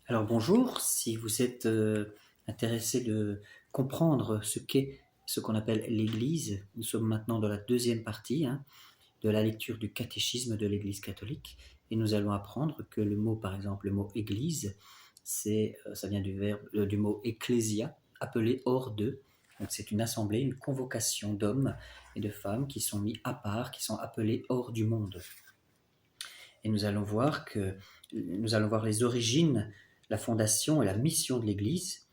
Alors bonjour, si vous êtes intéressé de comprendre ce qu'est ce qu'on appelle l'Église, nous sommes maintenant dans la deuxième partie de la lecture du catéchisme de l'Église catholique et nous allons apprendre que le mot, par exemple, le mot Église, ça vient du mot ecclésia, appelé hors d'eux. Donc c'est une assemblée, une convocation d'hommes et de femmes qui sont mis à part, qui sont appelés hors du monde. Et nous allons voir les origines, la fondation et la mission de l'Église.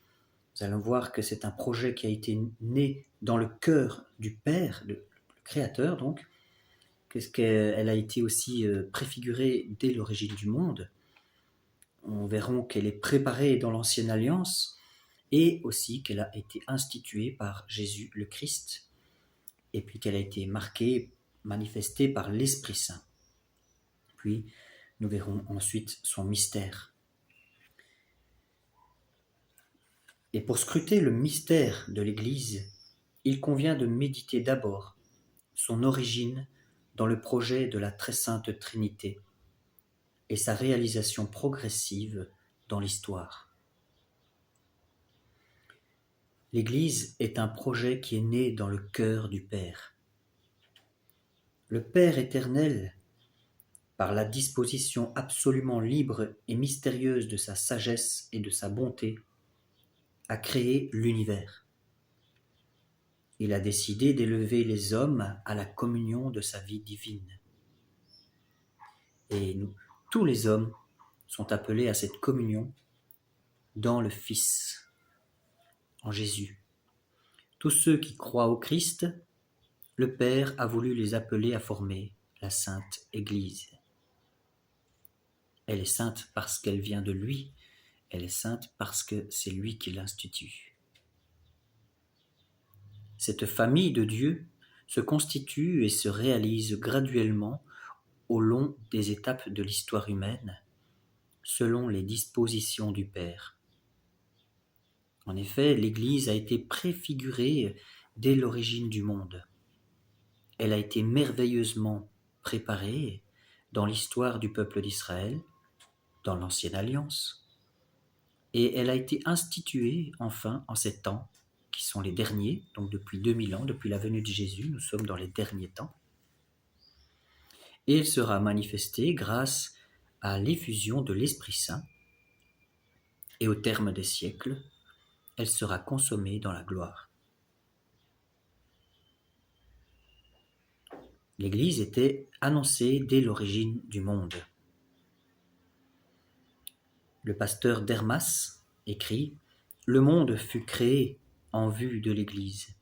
Nous allons voir que c'est un projet qui a été né dans le cœur du Père, le Créateur donc, qu'elle a été aussi préfigurée dès l'origine du monde. On verra qu'elle est préparée dans l'Ancienne Alliance et aussi qu'elle a été instituée par Jésus le Christ et puis qu'elle a été marquée, manifestée par l'Esprit Saint. Puis nous verrons ensuite son mystère. Et pour scruter le mystère de l'Église, il convient de méditer d'abord son origine dans le projet de la très sainte Trinité et sa réalisation progressive dans l'histoire. L'Église est un projet qui est né dans le cœur du Père. Le Père éternel, par la disposition absolument libre et mystérieuse de sa sagesse et de sa bonté, a créé l'univers. Il a décidé d'élever les hommes à la communion de sa vie divine. Et nous, tous les hommes sont appelés à cette communion dans le Fils, en Jésus. Tous ceux qui croient au Christ, le Père a voulu les appeler à former la Sainte Église. Elle est sainte parce qu'elle vient de lui, elle est sainte parce que c'est lui qui l'institue. Cette famille de Dieu se constitue et se réalise graduellement au long des étapes de l'histoire humaine, selon les dispositions du Père. En effet, l'Église a été préfigurée dès l'origine du monde. Elle a été merveilleusement préparée dans l'histoire du peuple d'Israël, dans l'Ancienne Alliance, et elle a été instituée enfin en ces temps qui sont les derniers, donc depuis 2000 ans, depuis la venue de Jésus, nous sommes dans les derniers temps, et elle sera manifestée grâce à l'effusion de l'Esprit Saint, et au terme des siècles, elle sera consommée dans la gloire. L'Église était annoncée dès l'origine du monde. Le pasteur d'Hermas écrit « Le monde fut créé en vue de l'Église ».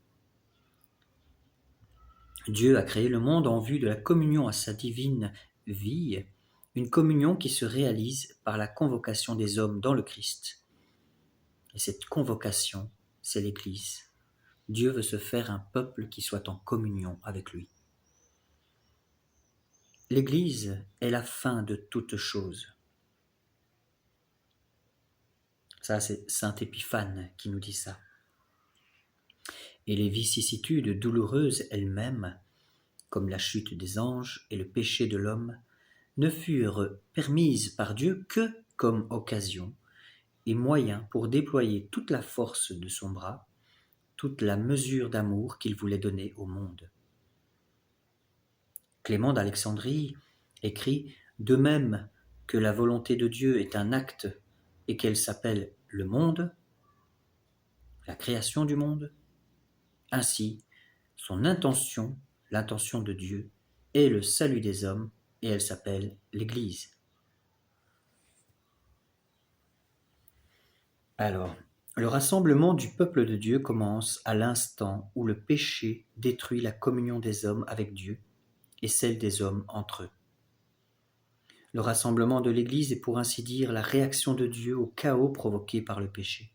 Dieu a créé le monde en vue de la communion à sa divine vie, une communion qui se réalise par la convocation des hommes dans le Christ. Et cette convocation, c'est l'Église. Dieu veut se faire un peuple qui soit en communion avec lui. L'Église est la fin de toute chose. Ça, c'est saint Épiphane qui nous dit ça. Et les vicissitudes douloureuses elles-mêmes, comme la chute des anges et le péché de l'homme, ne furent permises par Dieu que comme occasion et moyen pour déployer toute la force de son bras, toute la mesure d'amour qu'il voulait donner au monde. Clément d'Alexandrie écrit « De même que la volonté de Dieu est un acte et qu'elle s'appelle le monde, la création du monde, ainsi son intention, l'intention de Dieu, est le salut des hommes et elle s'appelle l'Église. » Alors, le rassemblement du peuple de Dieu commence à l'instant où le péché détruit la communion des hommes avec Dieu et celle des hommes entre eux. Le rassemblement de l'Église est pour ainsi dire la réaction de Dieu au chaos provoqué par le péché.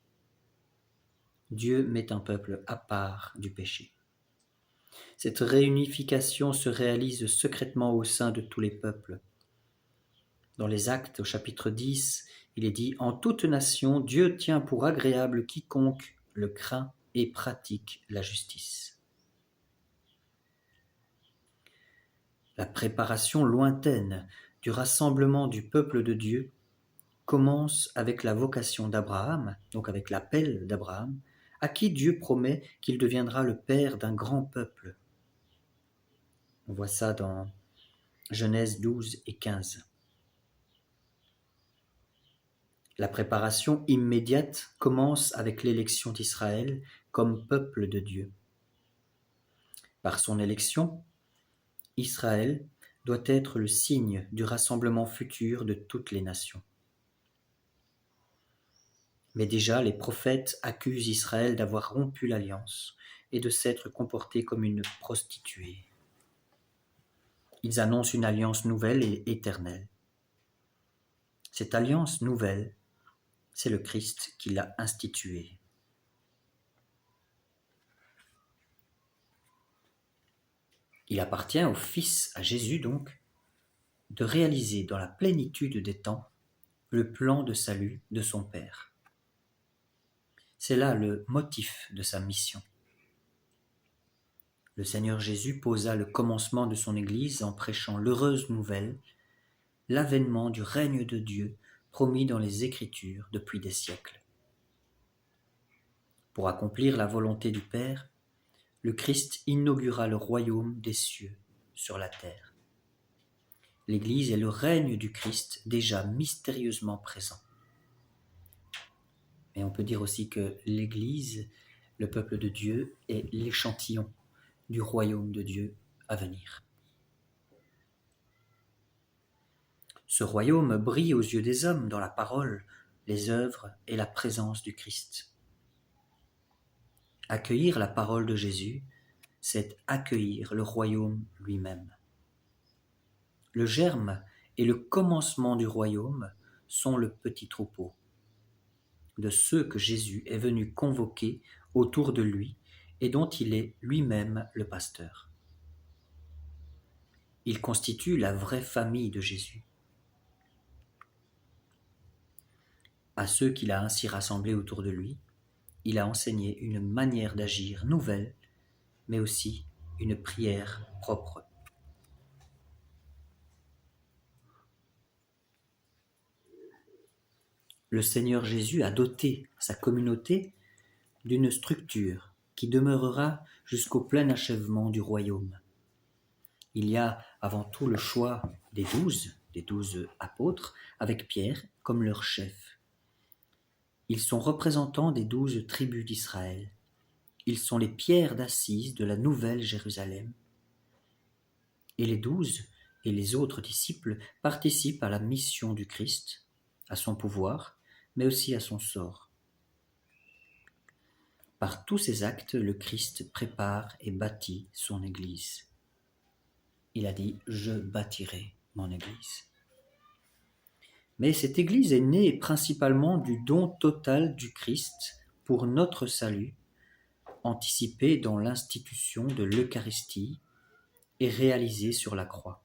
Dieu met un peuple à part du péché. Cette réunification se réalise secrètement au sein de tous les peuples. Dans les Actes, au chapitre 10, il est dit « En toute nation, Dieu tient pour agréable quiconque le craint et pratique la justice. » La préparation lointaine du rassemblement du peuple de Dieu commence avec la vocation d'Abraham, donc avec l'appel d'Abraham, à qui Dieu promet qu'il deviendra le père d'un grand peuple. On voit ça dans Genèse 12 et 15. La préparation immédiate commence avec l'élection d'Israël comme peuple de Dieu. Par son élection, Israël doit être le signe du rassemblement futur de toutes les nations. Mais déjà, les prophètes accusent Israël d'avoir rompu l'alliance et de s'être comporté comme une prostituée. Ils annoncent une alliance nouvelle et éternelle. Cette alliance nouvelle, c'est le Christ qui l'a instituée. Il appartient au Fils, à Jésus donc, de réaliser dans la plénitude des temps le plan de salut de son Père. C'est là le motif de sa mission. Le Seigneur Jésus posa le commencement de son Église en prêchant l'heureuse nouvelle, l'avènement du règne de Dieu promis dans les Écritures depuis des siècles. Pour accomplir la volonté du Père, le Christ inaugura le royaume des cieux sur la terre. L'Église est le règne du Christ déjà mystérieusement présent. Mais on peut dire aussi que l'Église, le peuple de Dieu, est l'échantillon du royaume de Dieu à venir. Ce royaume brille aux yeux des hommes dans la parole, les œuvres et la présence du Christ. Accueillir la parole de Jésus, c'est accueillir le royaume lui-même. Le germe et le commencement du royaume sont le petit troupeau de ceux que Jésus est venu convoquer autour de lui et dont il est lui-même le pasteur. Il constitue la vraie famille de Jésus. À ceux qu'il a ainsi rassemblés autour de lui, il a enseigné une manière d'agir nouvelle, mais aussi une prière propre. Le Seigneur Jésus a doté sa communauté d'une structure qui demeurera jusqu'au plein achèvement du royaume. Il y a avant tout le choix des 12 apôtres, avec Pierre comme leur chef. Ils sont représentants des 12 tribus d'Israël. Ils sont les pierres d'assises de la nouvelle Jérusalem. Et les 12 et les autres disciples participent à la mission du Christ, à son pouvoir, mais aussi à son sort. Par tous ces actes, le Christ prépare et bâtit son Église. Il a dit « Je bâtirai mon Église ». Mais cette Église est née principalement du don total du Christ pour notre salut, anticipé dans l'institution de l'Eucharistie et réalisé sur la croix.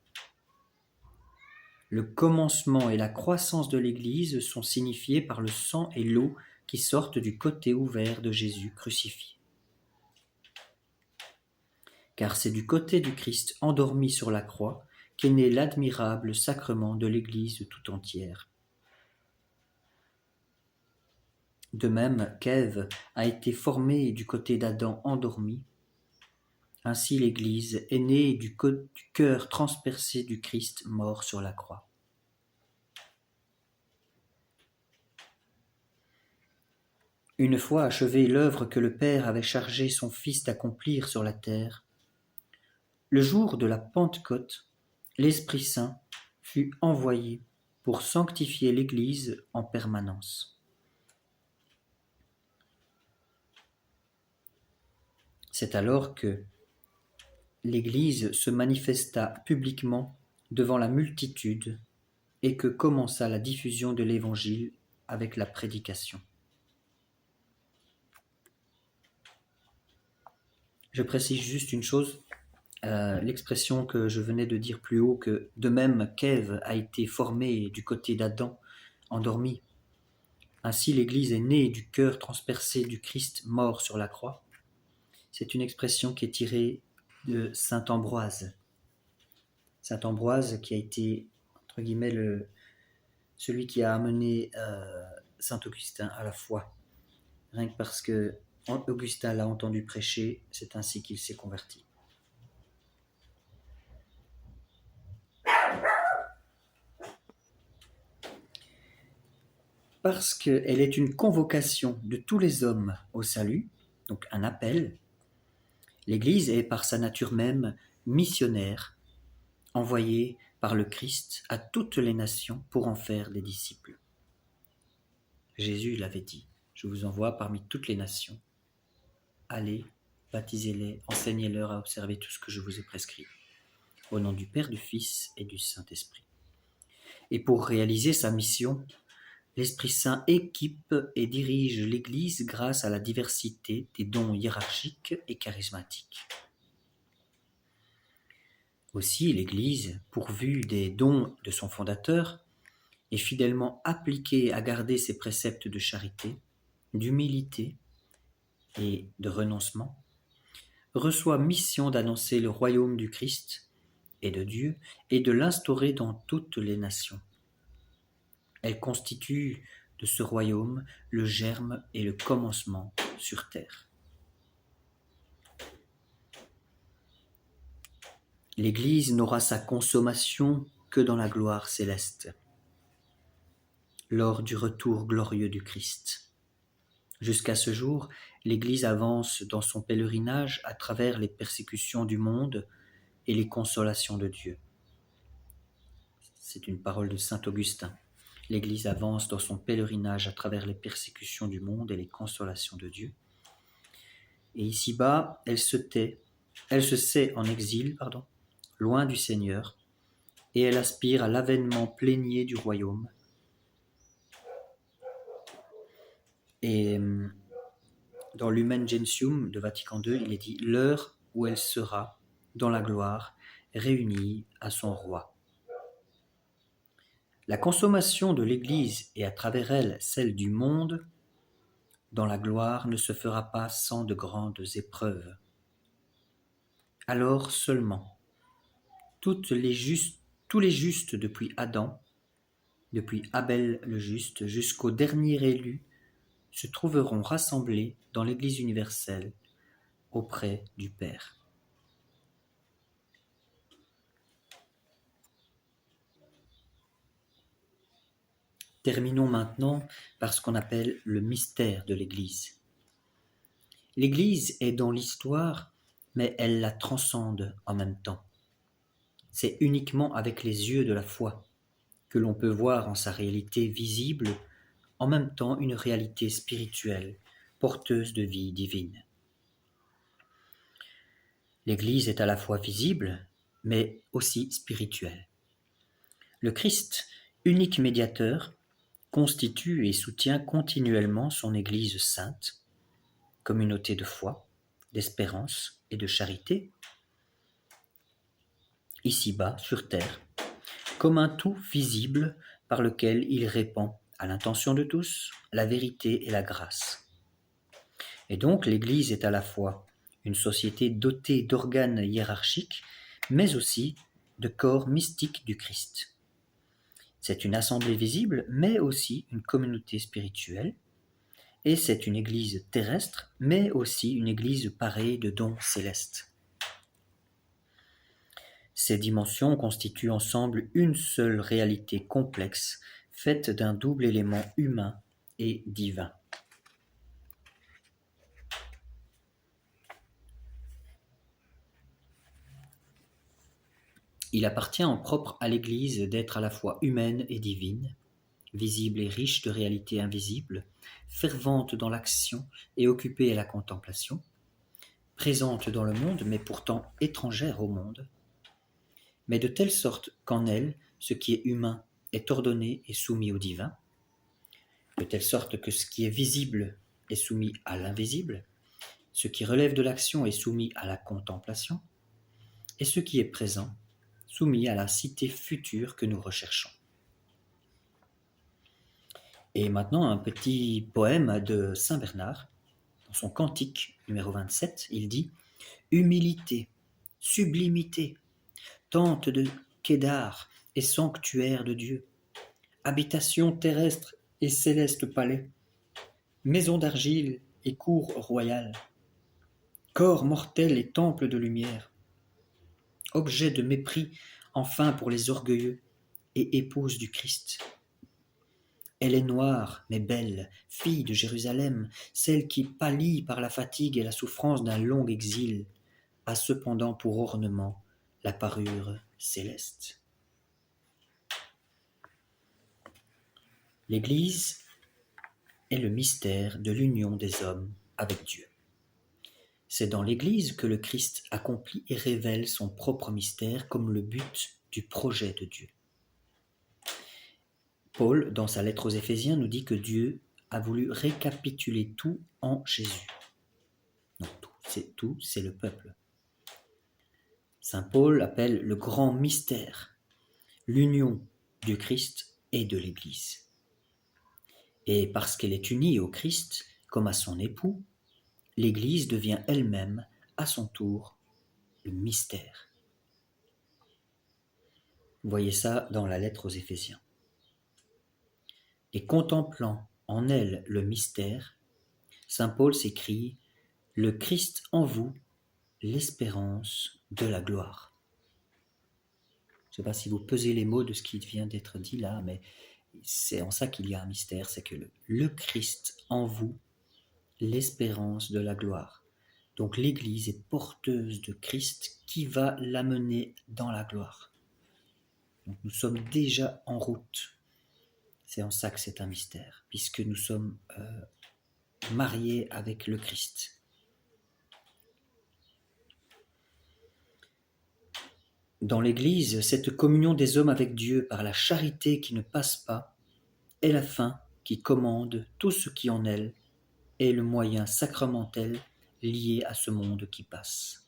Le commencement et la croissance de l'Église sont signifiés par le sang et l'eau qui sortent du côté ouvert de Jésus crucifié. Car c'est du côté du Christ endormi sur la croix qu'est né l'admirable sacrement de l'Église tout entière. De même qu'Ève a été formée du côté d'Adam endormi, ainsi l'Église est née du cœur transpercé du Christ mort sur la croix. Une fois achevée l'œuvre que le Père avait chargé son Fils d'accomplir sur la terre, le jour de la Pentecôte, l'Esprit Saint fut envoyé pour sanctifier l'Église en permanence. C'est alors que l'Église se manifesta publiquement devant la multitude et que commença la diffusion de l'Évangile avec la prédication. Je précise juste une chose, l'expression que je venais de dire plus haut, que de même qu'Ève a été formée du côté d'Adam, endormi, ainsi l'Église est née du cœur transpercé du Christ mort sur la croix. C'est une expression qui est tirée de saint Ambroise. Saint Ambroise qui a été, entre guillemets, celui qui a amené Saint Augustin à la foi. Rien que parce que Augustin l'a entendu prêcher, c'est ainsi qu'il s'est converti. Parce qu'elle est une convocation de tous les hommes au salut, donc un appel, l'Église est par sa nature même missionnaire, envoyée par le Christ à toutes les nations pour en faire des disciples. Jésus l'avait dit, je vous envoie parmi toutes les nations. Allez, baptisez-les, enseignez-leur à observer tout ce que je vous ai prescrit. Au nom du Père, du Fils et du Saint-Esprit. Et pour réaliser sa mission, l'Esprit Saint équipe et dirige l'Église grâce à la diversité des dons hiérarchiques et charismatiques. Aussi, l'Église, pourvue des dons de son fondateur, est fidèlement appliquée à garder ses préceptes de charité, d'humilité et de renoncement, reçoit mission d'annoncer le royaume du Christ et de Dieu et de l'instaurer dans toutes les nations. Elle constitue de ce royaume le germe et le commencement sur terre. L'Église n'aura sa consommation que dans la gloire céleste, lors du retour glorieux du Christ. Jusqu'à ce jour, l'Église avance dans son pèlerinage à travers les persécutions du monde et les consolations de Dieu. C'est une parole de saint Augustin. L'Église avance dans son pèlerinage à travers les persécutions du monde et les consolations de Dieu. Et ici-bas, elle se sait en exil, loin du Seigneur, et elle aspire à l'avènement plénier du royaume. Et dans l'Human Gentium de Vatican II, il est dit « l'heure où elle sera, dans la gloire, réunie à son roi ». La consommation de l'Église et à travers elle celle du monde dans la gloire ne se fera pas sans de grandes épreuves. Alors seulement, tous les justes depuis Adam, depuis Abel le juste, jusqu'au dernier élu, se trouveront rassemblés dans l'Église universelle auprès du Père. Terminons maintenant par ce qu'on appelle le mystère de l'Église. L'Église est dans l'histoire, mais elle la transcende en même temps. C'est uniquement avec les yeux de la foi que l'on peut voir en sa réalité visible, en même temps une réalité spirituelle, porteuse de vie divine. L'Église est à la fois visible, mais aussi spirituelle. Le Christ, unique médiateur, constitue et soutient continuellement son Église sainte, communauté de foi, d'espérance et de charité, ici-bas, sur terre, comme un tout visible par lequel il répand, à l'intention de tous, la vérité et la grâce. Et donc l'Église est à la fois une société dotée d'organes hiérarchiques, mais aussi de corps mystiques du Christ. C'est une assemblée visible, mais aussi une communauté spirituelle, et c'est une Église terrestre, mais aussi une Église parée de dons célestes. Ces dimensions constituent ensemble une seule réalité complexe, faite d'un double élément humain et divin. Il appartient en propre à l'Église d'être à la fois humaine et divine, visible et riche de réalités invisibles, fervente dans l'action et occupée à la contemplation, présente dans le monde mais pourtant étrangère au monde, mais de telle sorte qu'en elle, ce qui est humain est ordonné et soumis au divin, de telle sorte que ce qui est visible est soumis à l'invisible, ce qui relève de l'action est soumis à la contemplation, et ce qui est présent soumis à la cité future que nous recherchons. Et maintenant, un petit poème de Saint Bernard. Dans son cantique numéro 27, il dit « Humilité, sublimité, tente de Kédar et sanctuaire de Dieu, habitation terrestre et céleste palais, maison d'argile et cour royale, corps mortel et temple de lumière, objet de mépris enfin pour les orgueilleux et épouse du Christ. Elle est noire, mais belle, fille de Jérusalem, celle qui pâlit par la fatigue et la souffrance d'un long exil, a cependant pour ornement la parure céleste. L'Église est le mystère de l'union des hommes avec Dieu. C'est dans l'Église que le Christ accomplit et révèle son propre mystère comme le but du projet de Dieu. Paul, dans sa lettre aux Éphésiens, nous dit que Dieu a voulu récapituler tout en Jésus. Non, tout, c'est le peuple. Saint Paul appelle le grand mystère l'union du Christ et de l'Église. Et parce qu'elle est unie au Christ comme à son époux, l'Église devient elle-même, à son tour, le mystère. Vous voyez ça dans la lettre aux Éphésiens. Et contemplant en elle le mystère, saint Paul s'écrie « Le Christ en vous, l'espérance de la gloire ». Je ne sais pas si vous pesez les mots de ce qui vient d'être dit là, mais c'est en ça qu'il y a un mystère, c'est que le Christ en vous, l'espérance de la gloire. Donc l'Église est porteuse de Christ qui va l'amener dans la gloire. Donc nous sommes déjà en route. C'est en ça que c'est un mystère, puisque nous sommes mariés avec le Christ. Dans l'Église, cette communion des hommes avec Dieu par la charité qui ne passe pas est la fin qui commande tout ce qui en elle est le moyen sacramentel lié à ce monde qui passe.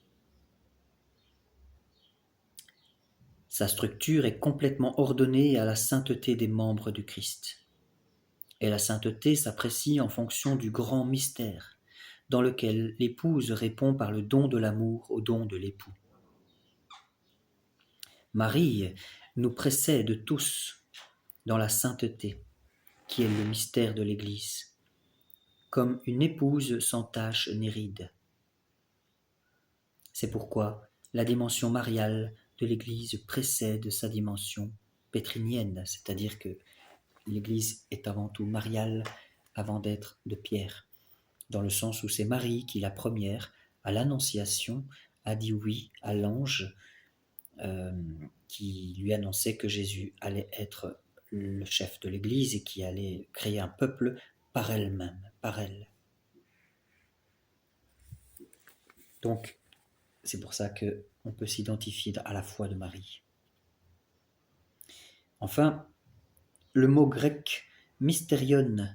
Sa structure est complètement ordonnée à la sainteté des membres du Christ. Et la sainteté s'apprécie en fonction du grand mystère, dans lequel l'épouse répond par le don de l'amour au don de l'époux. Marie nous précède tous dans la sainteté, qui est le mystère de l'Église, comme une épouse sans tache ni ride. C'est pourquoi la dimension mariale de l'Église précède sa dimension pétrinienne, c'est-à-dire que l'Église est avant tout mariale avant d'être de pierre, dans le sens où c'est Marie qui, la première, à l'Annonciation, a dit oui à l'ange qui lui annonçait que Jésus allait être le chef de l'Église et qui allait créer un peuple par elle-même, par elle. Donc, c'est pour ça qu'on peut s'identifier à la foi de Marie. Enfin, le mot grec « mysterion »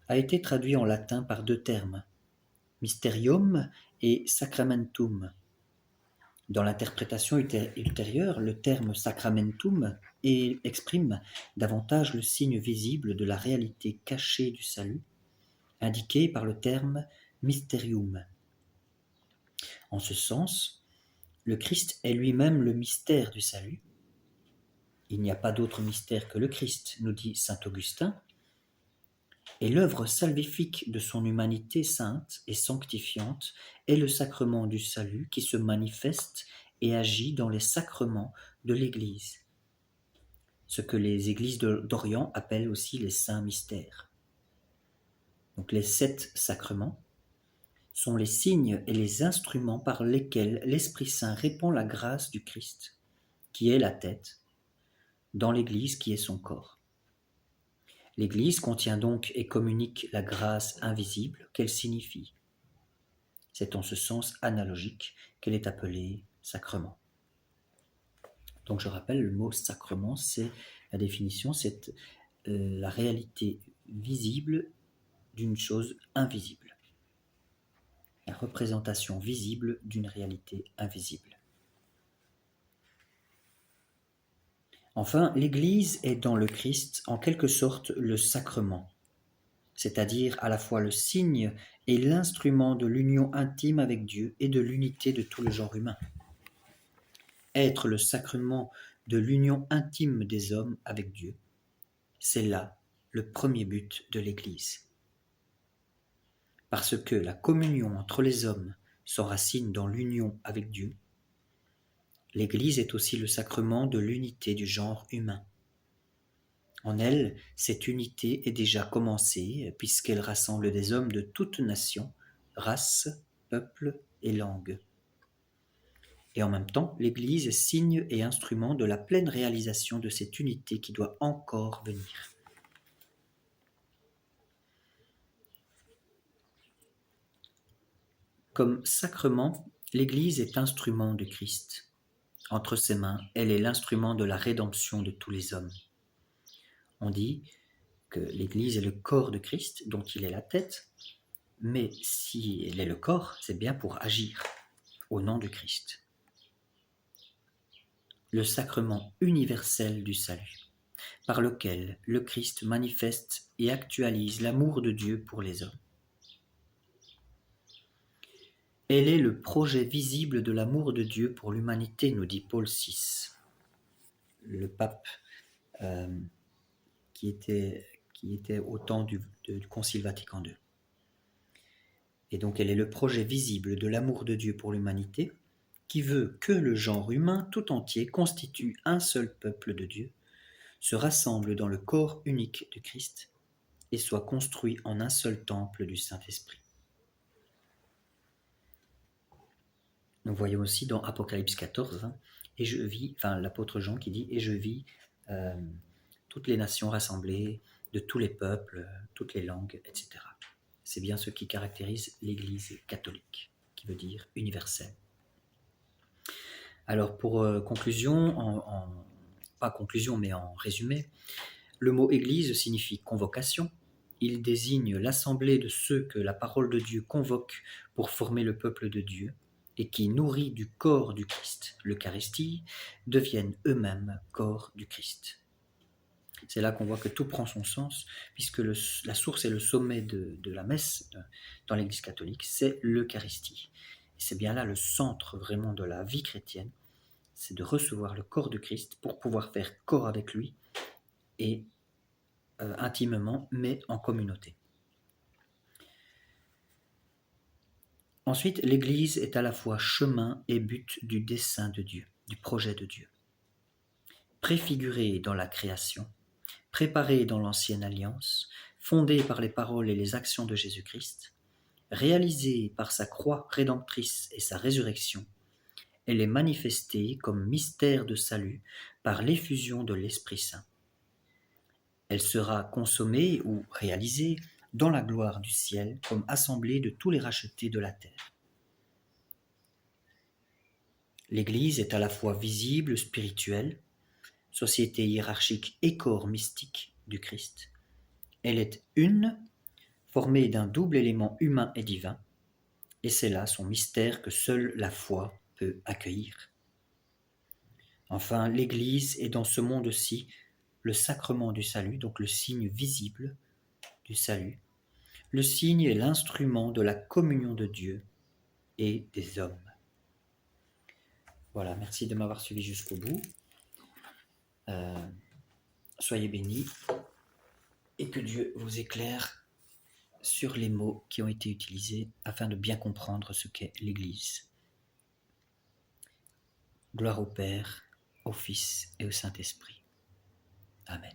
a été traduit en latin par deux termes, mysterium et sacramentum. Dans l'interprétation ultérieure, le terme sacramentum exprime davantage le signe visible de la réalité cachée du salut, indiqué par le terme mysterium. En ce sens, le Christ est lui-même le mystère du salut. Il n'y a pas d'autre mystère que le Christ, nous dit saint Augustin, et l'œuvre salvifique de son humanité sainte et sanctifiante est le sacrement du salut qui se manifeste et agit dans les sacrements de l'Église, ce que les églises d'Orient appellent aussi les saints mystères. Donc les 7 sacrements sont les signes et les instruments par lesquels l'Esprit Saint répand la grâce du Christ, qui est la tête, dans l'Église qui est son corps. L'Église contient donc et communique la grâce invisible qu'elle signifie. C'est en ce sens analogique qu'elle est appelée sacrement. Donc je rappelle, le mot sacrement, c'est la définition, c'est la réalité visible d'une chose invisible. La représentation visible d'une réalité invisible. Enfin, l'Église est dans le Christ en quelque sorte le sacrement, c'est-à-dire à la fois le signe et l'instrument de l'union intime avec Dieu et de l'unité de tout le genre humain. Être le sacrement de l'union intime des hommes avec Dieu, C'est là le premier but de l'Église. Parce que la communion entre les hommes s'enracine dans l'union avec Dieu, l'Église est aussi le sacrement de l'unité du genre humain. En elle, cette unité est déjà commencée, puisqu'elle rassemble des hommes de toutes nations, races, peuples et langues. Et en même temps, l'Église est signe et instrument de la pleine réalisation de cette unité qui doit encore venir. Comme sacrement, l'Église est instrument de Christ. Entre ses mains, elle est l'instrument de la rédemption de tous les hommes. On dit que l'Église est le corps de Christ, dont il est la tête, mais si elle est le corps, c'est bien pour agir au nom de Christ. Le sacrement universel du salut, par lequel le Christ manifeste et actualise l'amour de Dieu pour les hommes. Elle est le projet visible de l'amour de Dieu pour l'humanité, nous dit Paul VI, le pape qui était au temps du Concile Vatican II. Et donc elle est le projet visible de l'amour de Dieu pour l'humanité, qui veut que le genre humain tout entier constitue un seul peuple de Dieu, se rassemble dans le corps unique de Christ et soit construit en un seul temple du Saint-Esprit. Nous voyons aussi dans Apocalypse 14, et je vis, l'apôtre Jean qui dit, et je vis toutes les nations rassemblées, de tous les peuples, toutes les langues, etc. C'est bien ce qui caractérise l'Église catholique, qui veut dire universelle. Alors pour conclusion, pas conclusion mais en résumé, le mot Église signifie convocation. Il désigne l'assemblée de ceux que la parole de Dieu convoque pour former le peuple de Dieu et qui, nourris du corps du Christ, l'Eucharistie, deviennent eux-mêmes corps du Christ. C'est là qu'on voit que tout prend son sens, puisque la source et le sommet de la messe dans l'Église catholique, c'est l'Eucharistie. Et c'est bien là le centre vraiment de la vie chrétienne, c'est de recevoir le corps de Christ pour pouvoir faire corps avec lui, et intimement, mais en communauté. Ensuite, l'Église est à la fois chemin et but du dessein de Dieu, du projet de Dieu. Préfigurée dans la création, préparée dans l'ancienne alliance, fondée par les paroles et les actions de Jésus-Christ, réalisée par sa croix rédemptrice et sa résurrection, elle est manifestée comme mystère de salut par l'effusion de l'Esprit Saint. Elle sera consommée ou réalisée dans la gloire du ciel comme assemblée de tous les rachetés de la terre. L'Église est à la fois visible, spirituelle, société hiérarchique et corps mystique du Christ. Elle est une, formée d'un double élément humain et divin, et c'est là son mystère que seule la foi peut accueillir. Enfin, l'Église est dans ce monde-ci le sacrement du salut, donc le signe visible du salut. Le signe est l'instrument de la communion de Dieu et des hommes. Voilà, merci de m'avoir suivi jusqu'au bout. Soyez bénis et que Dieu vous éclaire sur les mots qui ont été utilisés afin de bien comprendre ce qu'est l'Église. Gloire au Père, au Fils et au Saint-Esprit. Amen.